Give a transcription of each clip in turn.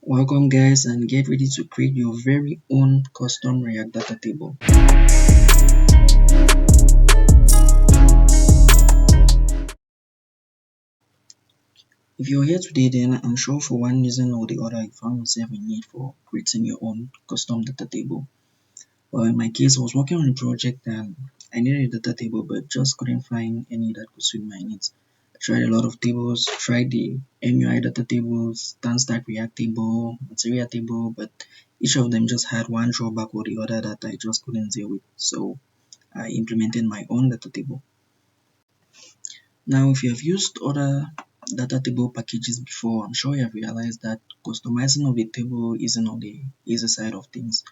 Welcome guys, and get ready to create your very own custom React data table. If you're here today, then I'm sure for one reason or the other you found yourself in need for creating your own custom data table. Well, in my case, I was working on a project and I needed a data table but just couldn't find any that could suit my needs. I tried a lot of tables, tried the MUI data tables, Stack React table, material table, but each of them just had one drawback or the other that I just couldn't deal with. So I implemented my own data table. Now, if you have used other data table packages before, I'm sure you have realized that customizing of the table isn't on the easy side of things.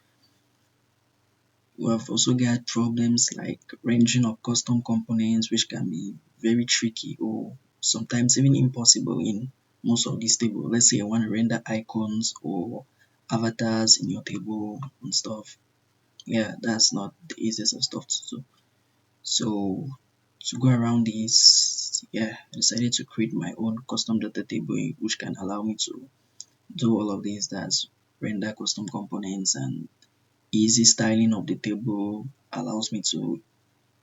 We have also got problems like ranging of custom components, which can be very tricky or sometimes even impossible in most of these tables. Let's say you want to render icons or avatars in your table and stuff. Yeah, that's not the easiest of stuff to do. So to go around this, I decided to create my own custom data table which can allow me to do all of these. That's render custom components, and easy styling of the table allows me to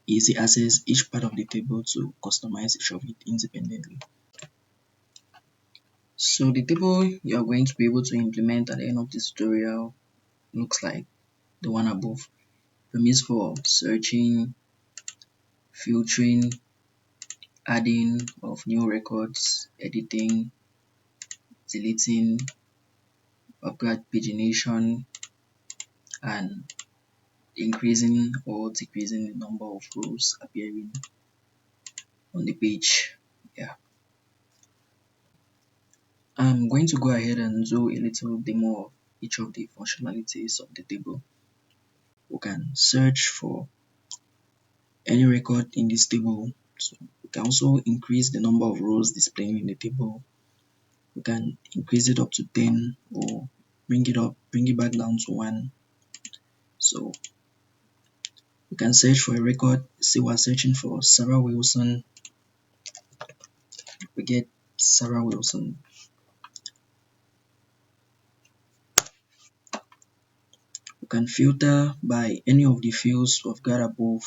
easy access each part of the table to customize each of it independently. So the table you are going to be able to implement at the end of this tutorial looks like the one above. Permits for searching, filtering, adding of new records, editing, deleting, upgrade pagination, and increasing or decreasing the number of rows appearing on the page. Yeah, I'm going to go ahead and do a little demo of each of the functionalities of the table. We can search for any record in this table. So we can also increase the number of rows displaying in the table. We can increase it up to 10 or bring it back down to 1. So we can search for a record. Say we're searching for Sarah Wilson. We get Sarah Wilson. We can filter by any of the fields we've got above.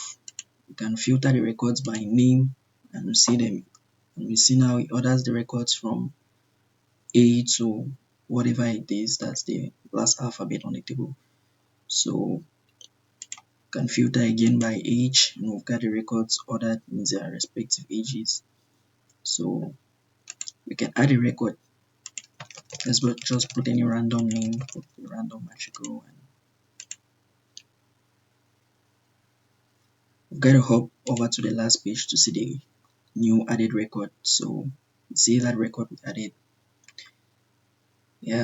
We can filter the records by name and we see them. And we see now it orders the records from A to whatever it is, that's the last alphabet on the table. So we can filter again by age, and we've got the records ordered in their respective ages. So we can add a record. Let's just put any random name, put a random matricle, and we've got to hop over to the last page to see the new added record. So see that record we added.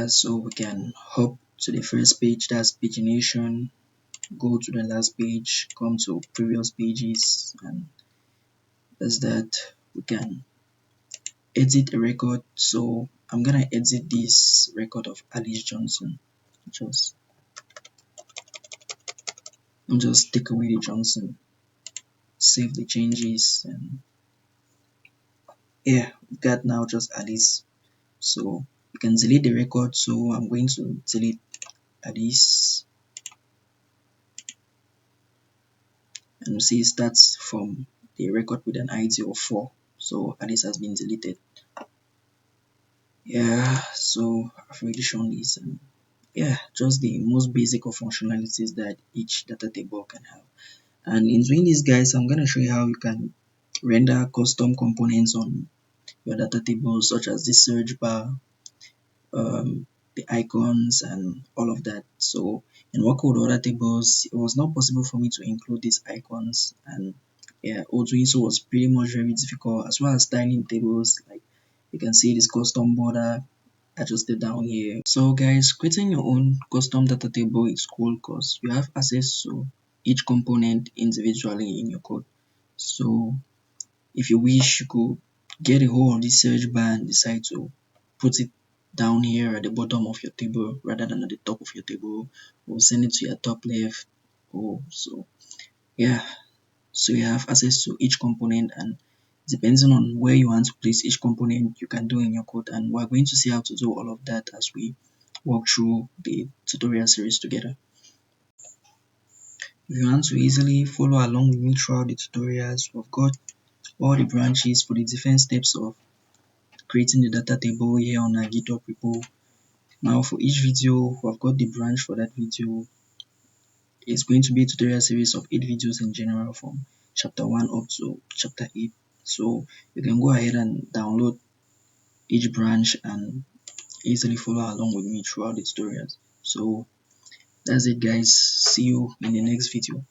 So we can hop to the first page, that's pagination, go to the last page, come to previous pages, and that's that. We can edit a record. So I'm gonna edit this record of Alice Johnson. Just take away the Johnson, save the changes, and we've got now just Alice. So you can delete the record. So I'm going to delete Alice, and you see it starts from the record with an ID of 4. So Alice has been deleted. So I've already shown this, and just the most basic of functionalities that each data table can have. And in doing this, guys, I'm going to show you how you can render custom components on your data table, such as this search bar, the icons, and all of that. So in working with other tables, it was not possible for me to include these icons, and doing so was pretty much very difficult, as well as styling tables. Like you can see this custom border adjusted down here. So guys, creating your own custom data table is cool because you have access to each component individually in your code. So if you wish, you could get a hold of this search bar and decide to put it down here at the bottom of your table rather than at the top of your table, or send it to your top left. So you have access to each component, and depending on where you want to place each component, you can do in your code. And we're going to see how to do all of that as we walk through the tutorial series together. If you want to easily follow along with me throughout the tutorials, we've got all the branches for the different steps of creating the data table here on our GitHub repo. Now for each video, we've got the branch for that video. It's going to be a tutorial series of 8 videos in general from chapter 1 up to chapter 8. So you can go ahead and download each branch and easily follow along with me throughout the tutorials. So that's it guys, see you in the next video.